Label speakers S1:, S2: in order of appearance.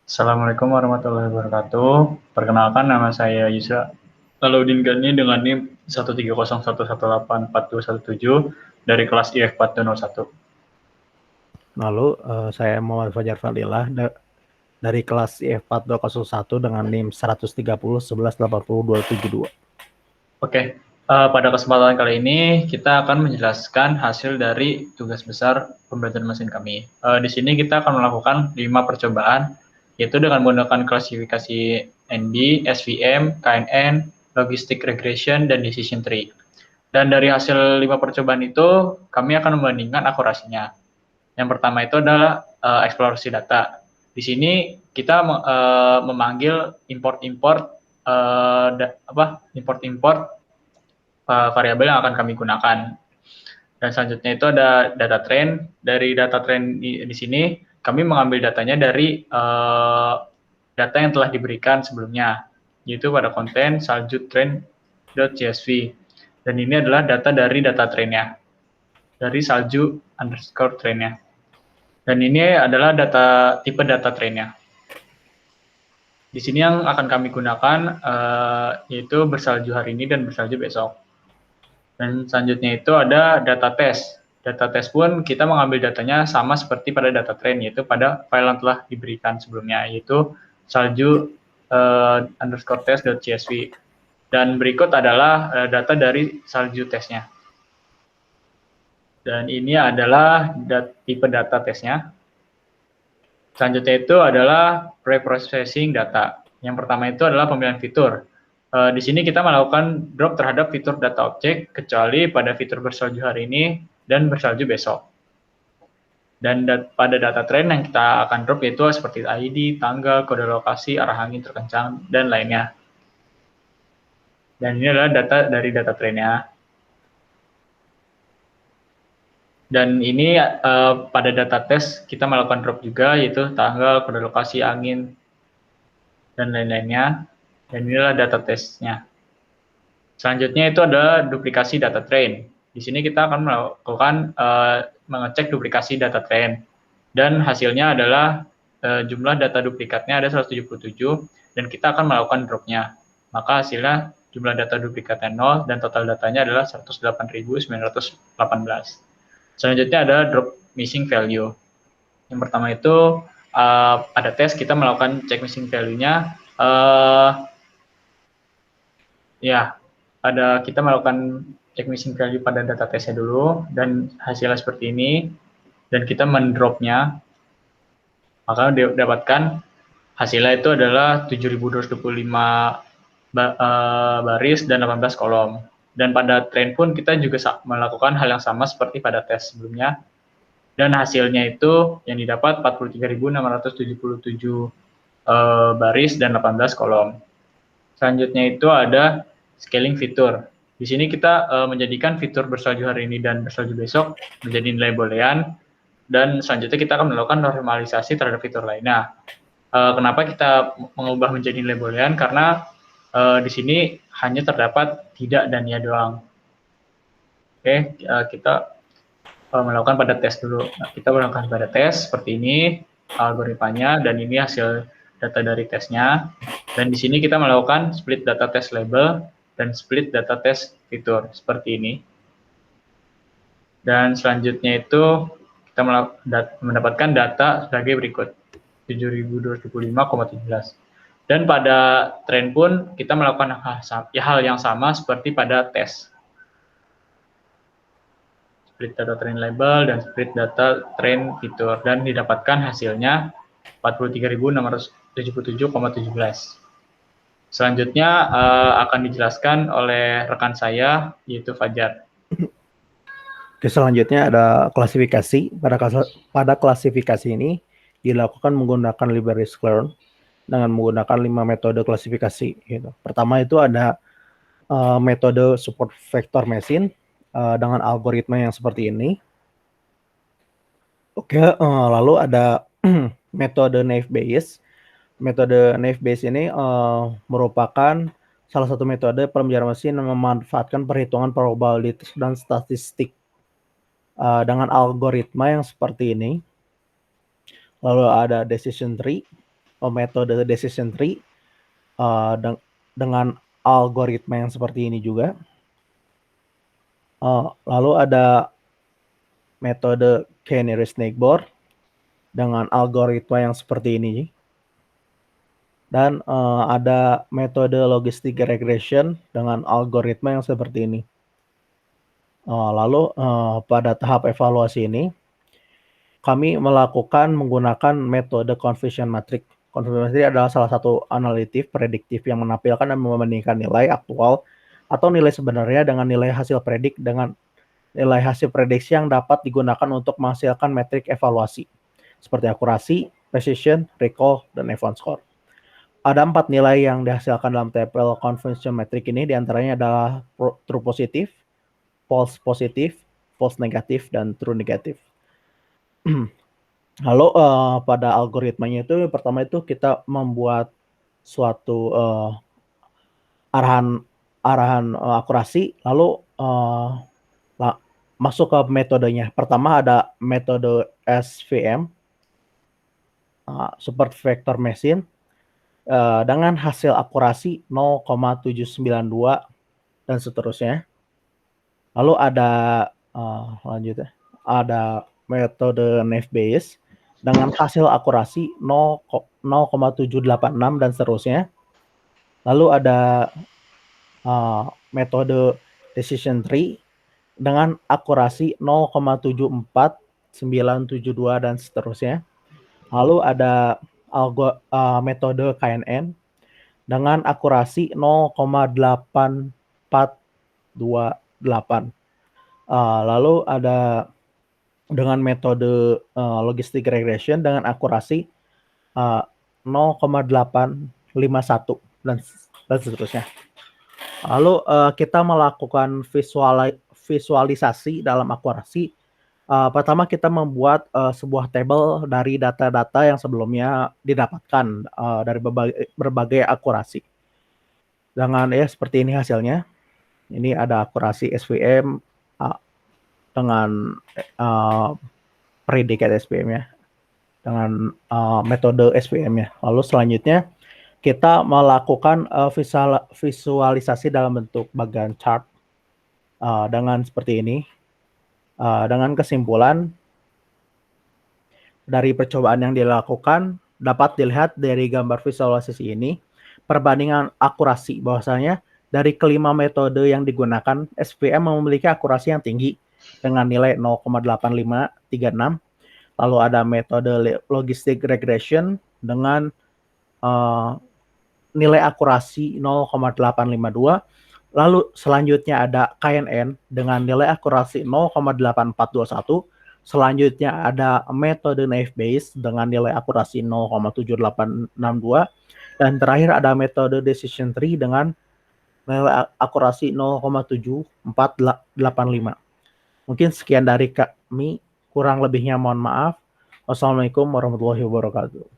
S1: Assalamualaikum warahmatullahi wabarakatuh. Perkenalkan nama saya Yusra Salahuddin Gani dengan NIM 13011184217 dari kelas IF 4201.
S2: Lalu saya Muhammad Fajar Fadilah dari kelas IF 4201 dengan NIM 13011802272.
S1: Oke, pada kesempatan kali ini kita akan menjelaskan hasil dari tugas besar pembelajaran mesin kami. Di sini kita akan melakukan 5 percobaan, yaitu dengan menggunakan klasifikasi NB, SVM, KNN, Logistic Regression, dan Decision Tree. Dan dari hasil 5 percobaan itu, kami akan membandingkan akurasinya. Yang pertama itu adalah eksplorasi data. Di sini kita memanggil import-import variabel yang akan kami gunakan. Dan selanjutnya itu ada data trend. Dari data trend di sini kami mengambil datanya dari data yang telah diberikan sebelumnya, yaitu pada konten salju trend.csv. Dan ini adalah data dari data trendnya, dari salju_trendnya. Dan ini adalah tipe data trendnya. Di sini yang akan kami gunakan yaitu bersalju hari ini dan bersalju besok. Dan selanjutnya itu ada data test. Data test pun kita mengambil datanya sama seperti pada data trend, yaitu pada file yang telah diberikan sebelumnya, yaitu salju_test.csv. Dan berikut adalah data dari salju testnya. Dan ini adalah tipe data testnya. Selanjutnya itu adalah preprocessing data. Yang pertama itu adalah pemilihan fitur. Di sini kita melakukan drop terhadap fitur data objek, kecuali pada fitur bersalju hari ini dan bersalju besok. Dan pada data trend yang kita akan drop yaitu seperti ID, tanggal, kode lokasi, arah angin terkencang, dan lainnya. Dan ini adalah data dari data trendnya. Dan ini pada data test kita melakukan drop juga, yaitu tanggal, kode lokasi, angin, dan lain-lainnya. Dan inilah data testnya. Selanjutnya itu adalah duplikasi data train. Di sini kita akan melakukan mengecek duplikasi data train. Dan hasilnya adalah jumlah data duplikatnya ada 177, dan kita akan melakukan dropnya. Maka hasilnya jumlah data duplikatnya 0, dan total datanya adalah 108.918. Selanjutnya ada drop missing value. Yang pertama itu pada tes kita melakukan check missing value-nya. Kita melakukan check missing value pada data testnya dulu, dan hasilnya seperti ini, dan kita mendropnya, maka dapatkan hasilnya itu adalah 7.225 baris dan 18 kolom. Dan pada trend pun kita juga melakukan hal yang sama seperti pada tes sebelumnya, dan hasilnya itu yang didapat 43.677 baris dan 18 kolom. Selanjutnya itu ada scaling fitur. Di sini kita menjadikan fitur bersalju hari ini dan bersalju besok menjadi nilai boolean, dan selanjutnya kita akan melakukan normalisasi terhadap fitur lainnya. Kenapa kita mengubah menjadi nilai boolean? Karena di sini hanya terdapat tidak dan ya doang. Oke, kita melakukan pada tes dulu. Nah, kita melakukan pada tes seperti ini algoritmanya, dan ini hasil data dari tesnya. Dan di sini kita melakukan split data test label dan split data test fitur seperti ini. Dan selanjutnya itu kita mendapatkan data sebagai berikut, 7.225,17. Dan pada trend pun kita melakukan hal yang sama seperti pada tes. Split data trend label dan split data trend fitur, dan didapatkan hasilnya 43.677,17. Selanjutnya akan dijelaskan oleh rekan saya, yaitu Fajar.
S2: Oke, selanjutnya ada klasifikasi. Pada klasifikasi ini dilakukan menggunakan library scikit-learn dengan menggunakan 5 metode klasifikasi. Gitu. Pertama itu ada metode support vector machine dengan algoritma yang seperti ini. Oke, lalu ada metode naive Bayes. Metode naive Bayes ini merupakan salah satu metode pembelajaran mesin yang memanfaatkan perhitungan probabilitas dan statistik dengan algoritma yang seperti ini. Lalu ada decision tree. metode decision tree dengan algoritma yang seperti ini juga. Lalu ada metode Canary Snake Board dengan algoritma yang seperti ini. Dan ada metode logistic regression dengan algoritma yang seperti ini. Lalu pada tahap evaluasi ini, kami melakukan menggunakan metode confusion matrix. Confusion matrix adalah salah satu analitik prediktif yang menampilkan dan membandingkan nilai aktual atau nilai sebenarnya dengan nilai hasil predik dengan nilai hasil prediksi yang dapat digunakan untuk menghasilkan metrik evaluasi seperti akurasi, precision, recall, dan event score. Ada 4 nilai yang dihasilkan dalam tabel confusion matrix ini, diantaranya adalah true positif, false positif, false negatif, dan true negatif. Lalu pada algoritmanya itu pertama itu kita membuat suatu arahan akurasi, lalu masuk ke metodenya. Pertama ada metode SVM, Super Vector Machine, dengan hasil akurasi 0,792 dan seterusnya. Lalu ada lanjutnya ada metode Naive Bayes dengan hasil akurasi 0,786 dan seterusnya. Lalu ada metode decision tree dengan akurasi 0,74972 dan seterusnya. Lalu ada metode KNN dengan akurasi 0,8428. Lalu ada dengan metode logistic regression dengan akurasi 0,851 dan seterusnya. Lalu kita melakukan visualisasi dalam akurasi. Pertama kita membuat sebuah tabel dari data-data yang sebelumnya didapatkan dari berbagai akurasi. Dengan seperti ini hasilnya. Ini ada akurasi SVM dengan predikat SVM ya, dengan metode SVM ya. Lalu selanjutnya kita melakukan visualisasi dalam bentuk bagian chart dengan seperti ini. Dengan kesimpulan dari percobaan yang dilakukan dapat dilihat dari gambar visualisasi ini perbandingan akurasi, bahwasanya dari kelima metode yang digunakan SVM memiliki akurasi yang tinggi dengan nilai 0,8536. Lalu ada metode logistic regression dengan nilai akurasi 0,852. Lalu selanjutnya ada KNN dengan nilai akurasi 0,8421. Selanjutnya ada metode Naive Bayes dengan nilai akurasi 0,7862. Dan terakhir ada metode decision tree dengan nilai akurasi 0,7485. Mungkin sekian dari kami, kurang lebihnya mohon maaf. Wassalamualaikum warahmatullahi wabarakatuh.